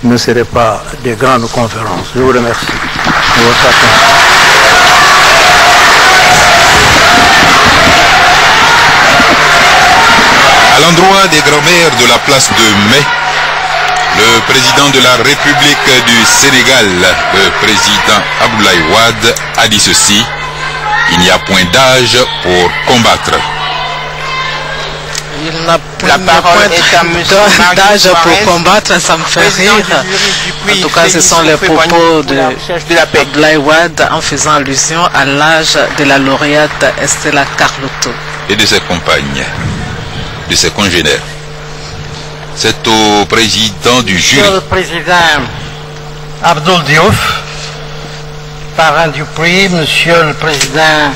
ne seraient pas des grandes conférences. Je vous remercie de votre attention. À l'endroit des grands-mères de la place de Mai, le président de la République du Sénégal, le président Abdoulaye Wade, a dit ceci: il n'y a point d'âge pour combattre. Il n'a point d'âge pour combattre, ça me fait rire. En tout cas, ce sont les propos de Abdoulaye Wade en faisant allusion à l'âge de la lauréate Estella Carlotto. Et de ses compagnes, de ses congénères. C'est au président du jury. Monsieur le président Abdoul Diouf, parrain du prix, monsieur le président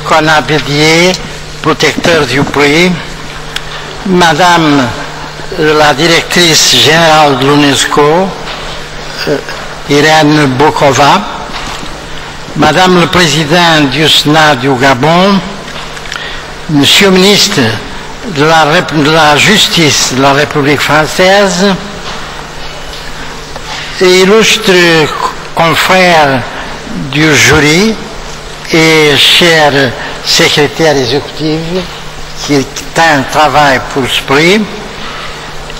Kona Bédier, protecteur du prix, madame la directrice générale de l'UNESCO, Irène Bokova, madame le président du SNA du Gabon, monsieur le ministre de la Justice de la République française, et illustres confrères du jury et chers secrétaires exécutifs qui travaillent pour ce prix,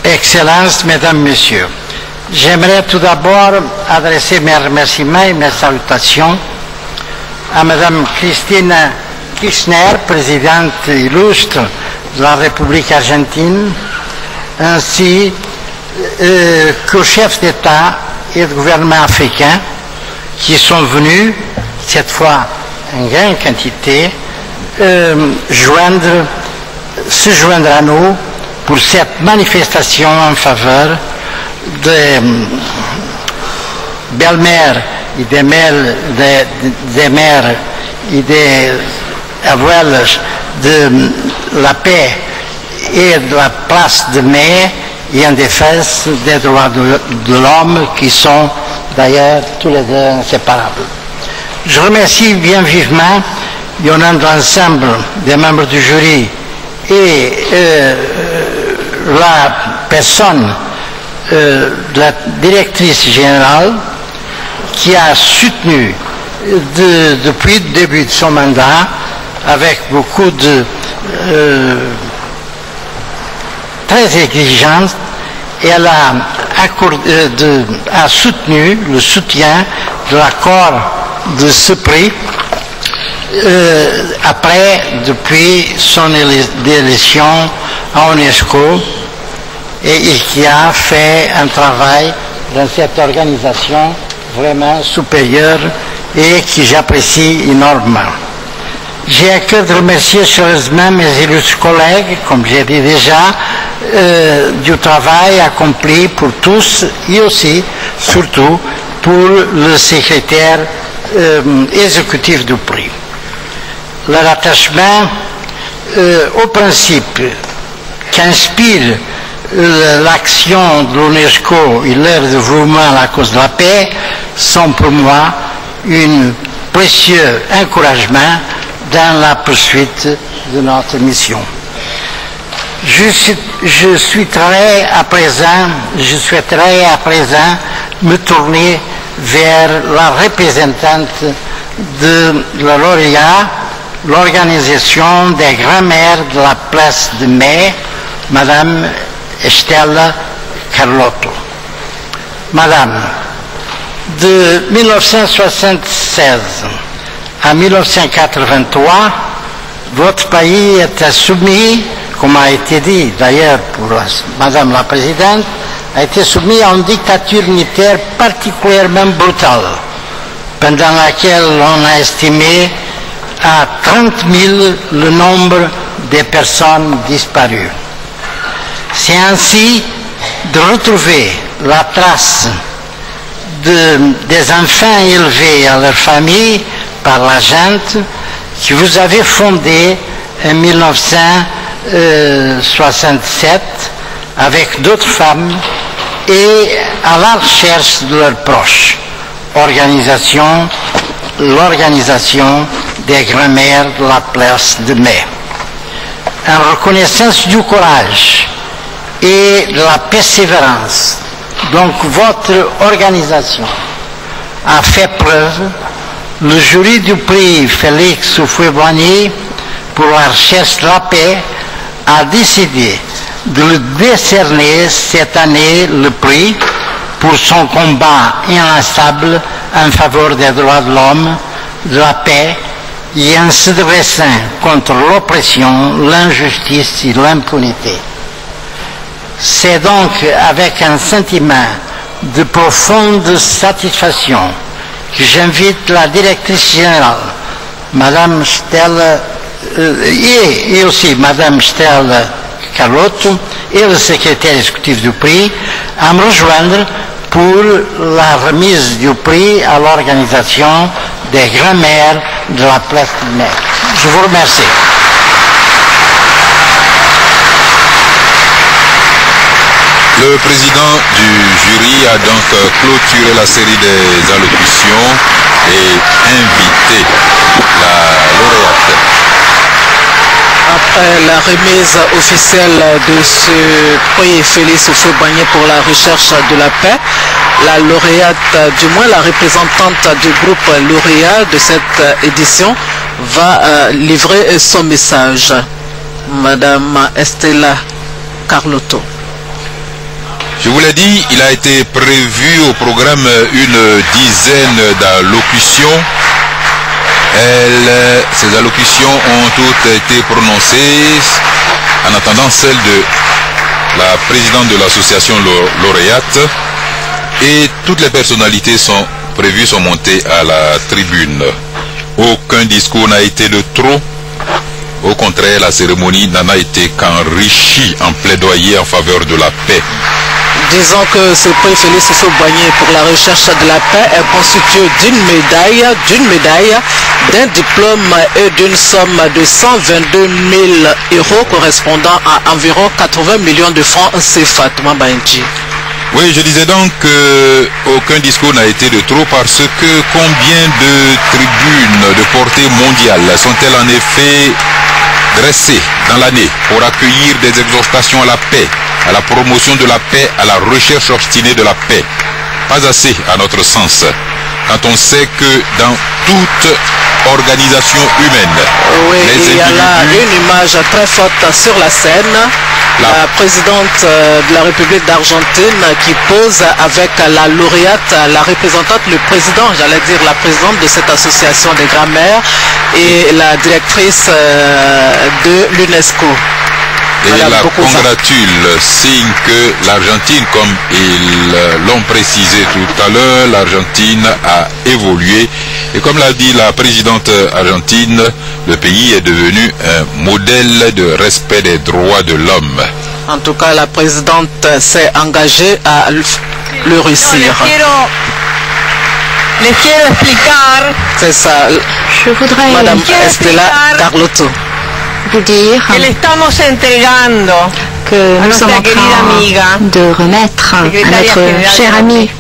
Excellences, Mesdames, Messieurs, j'aimerais tout d'abord adresser mes remerciements et mes salutations à Madame Christine Kirchner, présidente illustre de la République argentine, ainsi qu'aux chefs d'État et de gouvernement africains qui sont venus, cette fois en grande quantité, se joindre à nous pour cette manifestation en faveur des belles-mères et des mères et des abuelas de la paix et de la place de Mai et en défense des droits de l'homme qui sont d'ailleurs tous les deux inséparables. Je remercie bien vivement, au nom de l'ensemble des membres du jury et la personne de la directrice générale qui a soutenu depuis le début de son mandat avec beaucoup de très exigeante, et elle a soutenu le soutien de l'accord de ce prix depuis son élection à l'UNESCO, et qui a fait un travail dans cette organisation vraiment supérieure et que j'apprécie énormément. J'ai à cœur de remercier chaleureusement mes illustres collègues, comme j'ai dit déjà, du travail accompli pour tous et aussi, surtout, pour le secrétaire exécutif du prix. Leur attachement au principe qu'inspire l'action de l'UNESCO et leur dévouement à la cause de la paix sont pour moi un précieux encouragement dans la poursuite de notre mission. Je souhaiterais à présent me tourner vers la représentante de la lauréat, l'organisation des grands-mères de la place de Mai, Madame Estella Carlotto. Madame, de 1976 à 1983, votre pays était soumis, comme a été dit d'ailleurs pour Madame la Présidente, a été soumis à une dictature militaire particulièrement brutale, pendant laquelle on a estimé à 30 000 le nombre de personnes disparues. C'est ainsi de retrouver la trace des enfants élevés à leur famille par la junte que vous avez fondée en 1967 avec d'autres femmes et à la recherche de leurs proches. L'organisation des grands-mères de la place de Mai. En reconnaissance du courage et de la persévérance Donc votre organisation a fait preuve. Le jury du prix Félix Houphouët-Boigny pour la recherche de la paix a décidé de lui décerner cette année le prix pour son combat inlassable en faveur des droits de l'homme, de la paix et en se dressant contre l'oppression, l'injustice et l'impunité. C'est donc avec un sentiment de profonde satisfaction que j'invite la directrice générale, Madame Stella, et aussi Madame Stella Carlotto et le secrétaire exécutif du prix à me rejoindre pour la remise du prix à l'organisation des grands-mères de la place du Mai. Je vous remercie. Le président du jury a donc clôturé la série des allocutions et invité la lauréate. Après la remise officielle de ce prix Félix Houphouët-Boigny pour la recherche de la paix, la lauréate, du moins la représentante du groupe lauréat de cette édition, va livrer son message. Madame Stella Carlotto. Je vous l'ai dit, il a été prévu au programme une dizaine d'allocutions. Ces allocutions ont toutes été prononcées en attendant celle de la présidente de l'association lauréate, et toutes les personnalités sont prévues, sont montées à la tribune. Aucun discours n'a été de trop. Au contraire, la cérémonie n'en a été qu'enrichie en plaidoyer en faveur de la paix. Disons que ce prix Félix Houphouët-Boigny pour la recherche de la paix est constitué d'une médaille, d'un diplôme et d'une somme de 122 000 € correspondant à environ 80 millions de francs CFA. Oui, je disais donc qu'aucun discours n'a été de trop, parce que combien de tribunes de portée mondiale sont-elles en effet dressées dans l'année pour accueillir des exhortations à la paix, à la promotion de la paix, à la recherche obstinée de la paix? Pas assez à notre sens, quand on sait que dans toute organisation humaine, oui, il y a là une image très forte sur la scène. La présidente de la République d'Argentine qui pose avec la lauréate, la représentante, le président, j'allais dire la présidente de cette association des grands-mères et la directrice de l'UNESCO. Et la congratule, signe que l'Argentine, comme ils l'ont précisé tout à l'heure, l'Argentine a évolué. Et comme l'a dit la présidente argentine, le pays est devenu un modèle de respect des droits de l'homme. En tout cas, la présidente s'est engagée à le réussir. C'est ça. Je voudrais Madame Stella Carlotto vous dire que nous sommes en train de remettre à notre chère amie,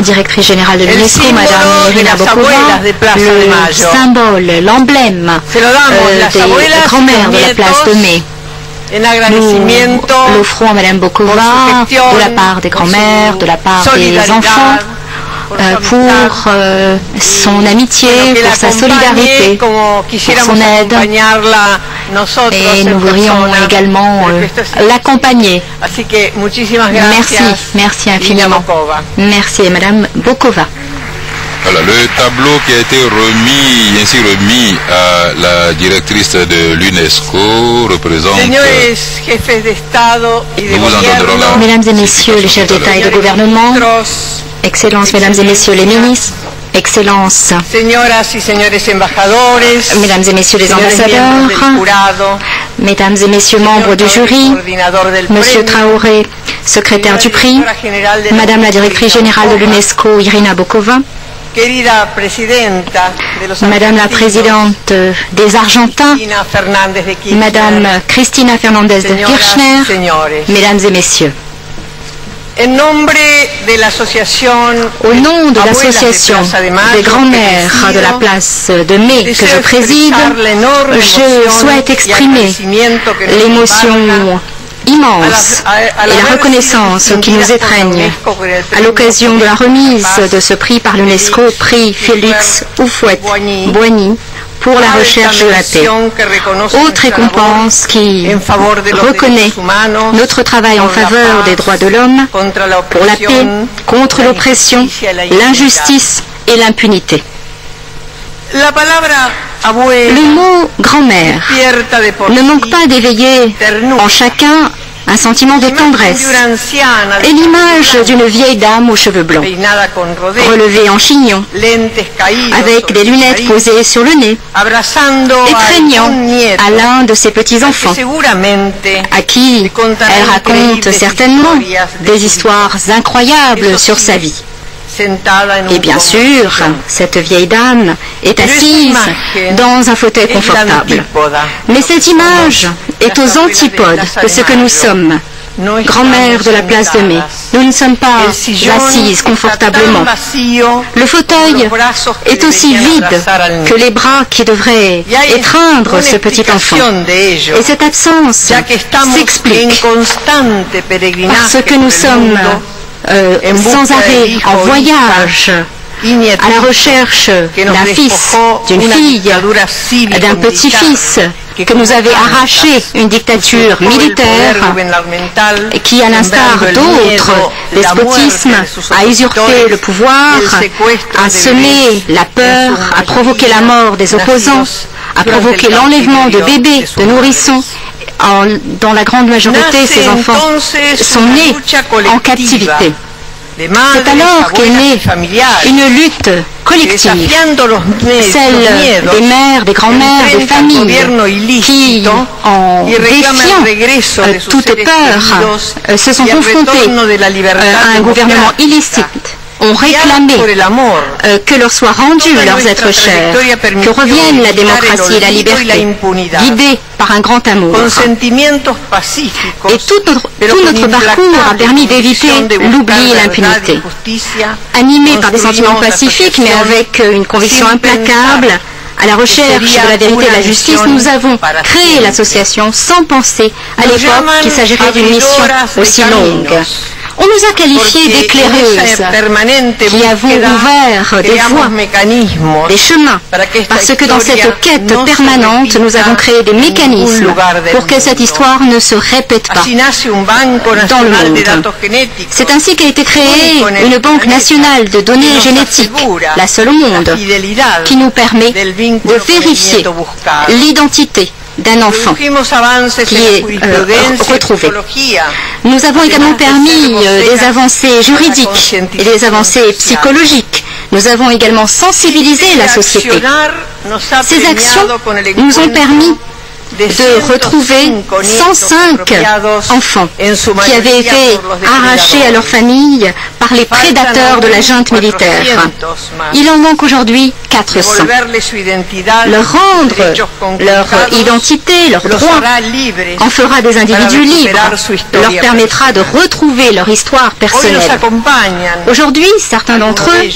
directrice générale de l'UNESCO, Madame Irina Bokova, le symbole, l'emblème des grands-mères de la place de Mai. Nous l'offrons à Madame Bokova de la part des grands-mères, de la part des enfants, pour son amitié, pour sa solidarité, pour son aide, et nous voudrions également l'accompagner. Merci infiniment. Merci Madame Bokova. Voilà, le tableau qui a été remis à la directrice de l'UNESCO représente... Nous vous en donnerons là. Mesdames et messieurs les chefs d'État et de gouvernement, Excellences, mesdames et messieurs les ministres, Excellences, mesdames et messieurs les ambassadeurs, mesdames et messieurs membres du jury, monsieur Traoré, secrétaire du prix, madame la directrice générale de l'UNESCO, Irina Bokova, madame la présidente des Argentins, madame Cristina Fernandez de Kirchner, mesdames et messieurs. Au nom de l'association des grands-mères de la place de Mai que je préside, je souhaite exprimer l'émotion immense et la reconnaissance qui nous étreigne à l'occasion de la remise de ce prix par l'UNESCO, prix Félix Houphouët-Boigny pour la recherche de la paix. Autre récompense qui reconnaît notre travail en faveur des droits de l'homme, pour la paix, contre l'oppression, l'injustice et l'impunité. Le mot grand-mère ne manque pas d'éveiller en chacun un sentiment de tendresse et l'image d'une vieille dame aux cheveux blancs, relevée en chignon, avec des lunettes posées sur le nez, étreignant à l'un de ses petits-enfants, à qui elle raconte certainement des histoires incroyables sur sa vie. Et bien sûr, cette vieille dame est assise dans un fauteuil confortable. Mais cette image est aux antipodes de ce que nous sommes. Grand-mère de la place de Mai, nous ne sommes pas assises confortablement. Le fauteuil est aussi vide que les bras qui devraient étreindre ce petit enfant. Et cette absence s'explique parce que nous sommes sans arrêt en voyage à la recherche d'un fils, d'une fille, d'un petit-fils que nous avait arraché une dictature militaire qui, à l'instar d'autres despotismes, a usurpé le pouvoir, a semé la peur, a provoqué la mort des opposants, a provoqué l'enlèvement de bébés, de nourrissons. Dans la grande majorité, ces enfants sont nés en captivité. C'est alors qu'est née une lutte collective, celle des mères, des grands-mères, des familles qui, en défiant toute peur, se sont confrontées à un gouvernement illicite, ont réclamé que leur soit rendu leurs êtres chers, que revienne la démocratie et la liberté, guidée par un grand amour. Et tout notre parcours a permis d'éviter l'oubli et l'impunité. Animés par des sentiments pacifiques, mais avec une conviction implacable, à la recherche de la vérité et de la justice, nous avons créé l'association sans penser à l'époque qu'il s'agirait d'une mission aussi longue. On nous a qualifiés d'éclaireuses qui avons ouvert des voies, des chemins, parce que dans cette quête permanente, nous avons créé des mécanismes pour que cette histoire ne se répète pas dans le monde. C'est ainsi qu'a été créée une banque nationale de données génétiques, la seule au monde, qui nous permet de vérifier l'identité d'un enfant qui est retrouvé. Nous avons également permis des avancées juridiques et des avancées psychologiques. Nous avons également sensibilisé la société. Ces actions nous ont permis de retrouver 105 enfants qui avaient été arrachés à leur famille par les prédateurs de la junte militaire. Il en manque aujourd'hui 400. Leur rendre leur identité, leurs droits, en fera des individus libres, leur permettra de retrouver leur histoire personnelle. Aujourd'hui, certains d'entre eux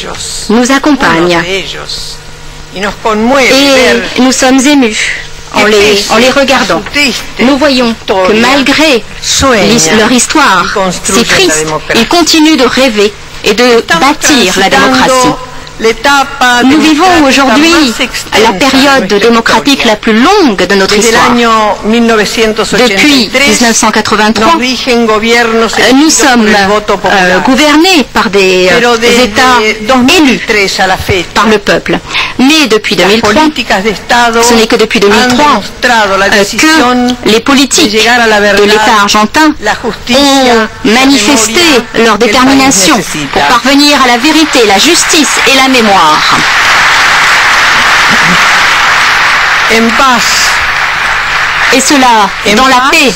nous accompagnent et nous sommes émus. En les regardant, nous voyons que malgré leur histoire si triste, ils continuent de rêver et de bâtir la démocratie. Nous vivons aujourd'hui la période démocratique la plus longue de notre histoire. Depuis 1983, nous sommes gouvernés par des États élus par le peuple. Mais depuis 2003, ce n'est que depuis 2003 que les politiques de l'État argentin ont manifesté leur détermination pour parvenir à la vérité, la justice et la mémoire. Et cela dans la paix,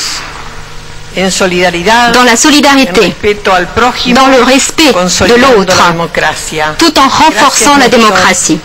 dans la solidarité, dans le respect de l'autre, tout en renforçant la démocratie.